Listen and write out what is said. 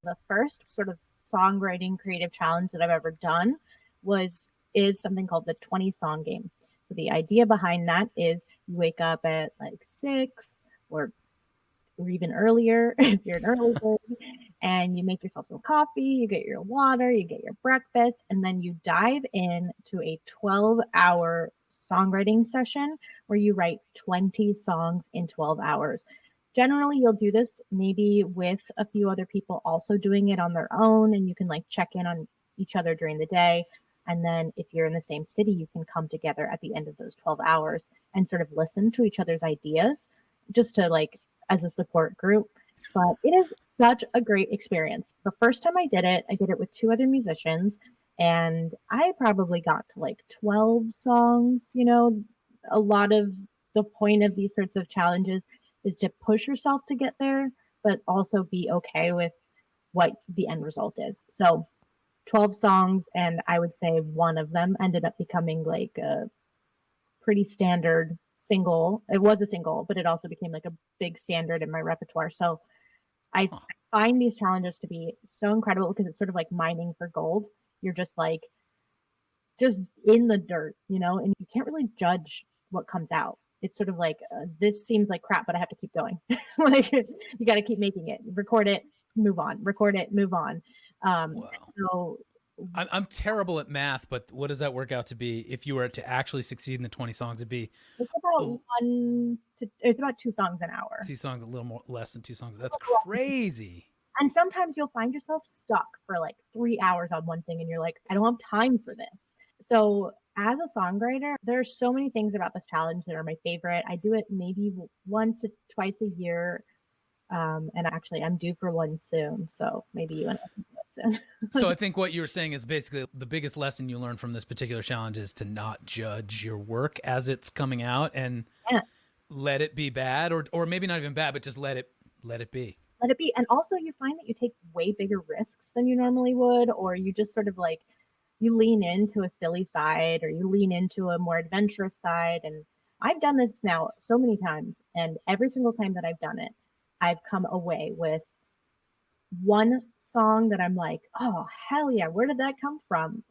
The first sort of songwriting creative challenge that I've ever done is something called the 20 song game. So the idea behind that is you wake up at like 6 or even earlier if you're an early bird, and you make yourself some coffee, you get your water, you get your breakfast, and then you dive in to a 12-hour songwriting session where you write 20 songs in 12 hours. Generally, you'll do this maybe with a few other people also doing it on their own, and you can like check in on each other during the day. And then if you're in the same city, you can come together at the end of those 12 hours and sort of listen to each other's ideas just to like as a support group. But it is such a great experience. The first time I did it with two other musicians, and I probably got to like 12 songs. A lot of the point of these sorts of challenges is to push yourself to get there, but also be okay with what the end result is. So 12 songs, and I would say one of them ended up becoming like a pretty standard single. It was a single, but it also became like a big standard in my repertoire. So I find these challenges to be so incredible because it's sort of like mining for gold. You're just like just in the dirt, and you can't really judge what comes out. It's sort of like this seems like crap, but I have to keep going. Like you got to keep making it, record it, move on, record it, move on. Wow. So I'm terrible at math, but what does that work out to be if you were to actually succeed in the 20 songs? It'd be it's about 2 songs an hour. 2 songs, a little more less than 2 songs. That's crazy. And sometimes you'll find yourself stuck for like 3 hours on one thing and you're like, I don't have time for this. So as a songwriter, there are so many things about this challenge that are my favorite. I do it maybe once to twice a year. And actually I'm due for one soon. So maybe you and I can do it soon. So I think what you were saying is basically the biggest lesson you learned from this particular challenge is to not judge your work as it's coming out and Yeah. let it be bad, or maybe not even bad, but just let it be. Let it be. And also you find that you take way bigger risks than you normally would, or you just sort of like you lean into a silly side or you lean into a more adventurous side. And I've done this now so many times, and every single time that I've done it, I've come away with one song that I'm like, oh hell yeah, where did that come from?